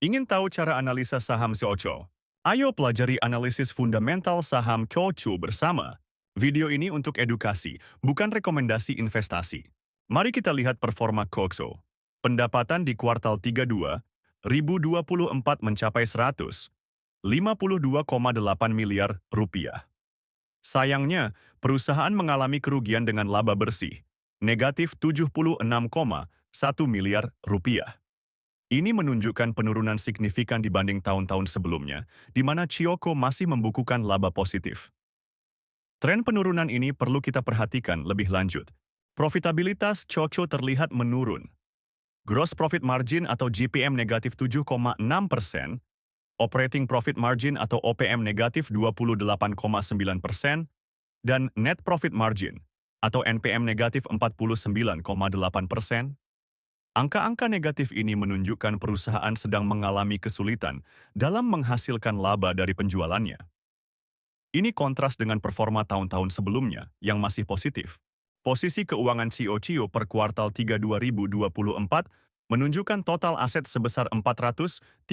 Ingin tahu cara analisa saham Kyocho? Ayo pelajari analisis fundamental saham Kyocho bersama. Video ini untuk edukasi, bukan rekomendasi investasi. Mari kita lihat performa Kyocho. Pendapatan di kuartal 3 2024 mencapai 152,8 miliar rupiah. Sayangnya, perusahaan mengalami kerugian dengan laba bersih, negatif 76,1 miliar rupiah. Ini menunjukkan penurunan signifikan dibanding tahun-tahun sebelumnya, di mana Chioko masih membukukan laba positif. Tren penurunan ini perlu kita perhatikan lebih lanjut. Profitabilitas Chocho terlihat menurun. Gross Profit Margin atau GPM negatif 7,6%, Operating Profit Margin atau OPM negatif 28,9%, dan Net Profit Margin atau NPM negatif 49,8%. Angka-angka negatif ini menunjukkan perusahaan sedang mengalami kesulitan dalam menghasilkan laba dari penjualannya. Ini kontras dengan performa tahun-tahun sebelumnya yang masih positif. Posisi keuangan COCO per kuartal 3 2024 menunjukkan total aset sebesar 437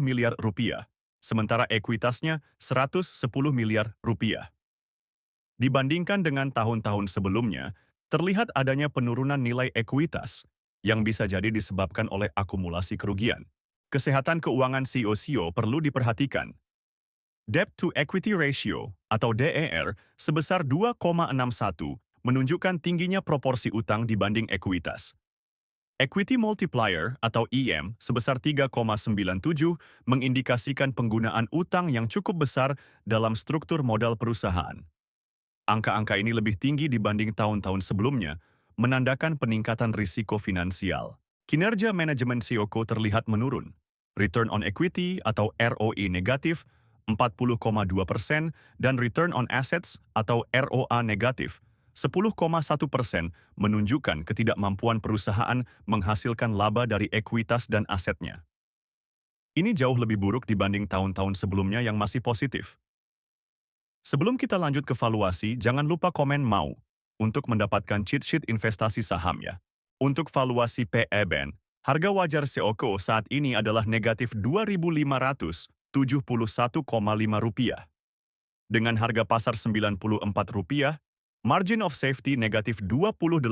miliar rupiah, sementara ekuitasnya 110 miliar rupiah. Dibandingkan dengan tahun-tahun sebelumnya, terlihat adanya penurunan nilai ekuitas yang bisa jadi disebabkan oleh akumulasi kerugian. Kesehatan keuangan COCO perlu diperhatikan. Debt to Equity Ratio atau DER sebesar 2,61 menunjukkan tingginya proporsi utang dibanding ekuitas. Equity Multiplier atau EM sebesar 3,97 mengindikasikan penggunaan utang yang cukup besar dalam struktur modal perusahaan. Angka-angka ini lebih tinggi dibanding tahun-tahun sebelumnya, menandakan peningkatan risiko finansial. Kinerja manajemen COCO terlihat menurun. Return on Equity atau ROE negatif 40,2% dan Return on Assets atau ROA negatif 10,1% menunjukkan ketidakmampuan perusahaan menghasilkan laba dari ekuitas dan asetnya. Ini jauh lebih buruk dibanding tahun-tahun sebelumnya yang masih positif. Sebelum kita lanjut ke valuasi, jangan lupa komen mau untuk mendapatkan cheat sheet investasi saham ya. Untuk valuasi PE BAN, harga wajar COCO saat ini adalah negatif 2.571,5 rupiah. Dengan harga pasar 94 rupiah, margin of safety negatif 28,4%.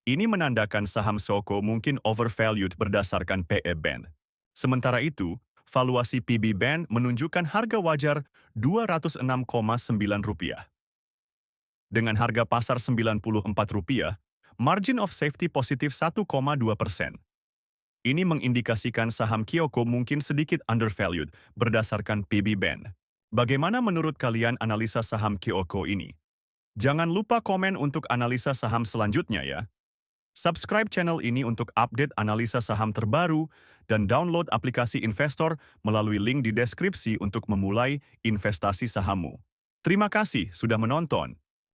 Ini menandakan saham COCO mungkin overvalued berdasarkan PE BAN. Sementara itu, valuasi PB BAN menunjukkan harga wajar Rp206,9. Dengan harga pasar Rp94, margin of safety positif 1,2%. Ini mengindikasikan saham Kyoco mungkin sedikit undervalued berdasarkan PB BAN. Bagaimana menurut kalian analisa saham Kyoco ini? Jangan lupa komen untuk analisa saham selanjutnya ya. Subscribe channel ini untuk update analisa saham terbaru dan download aplikasi investor melalui link di deskripsi untuk memulai investasi sahammu. Terima kasih sudah menonton.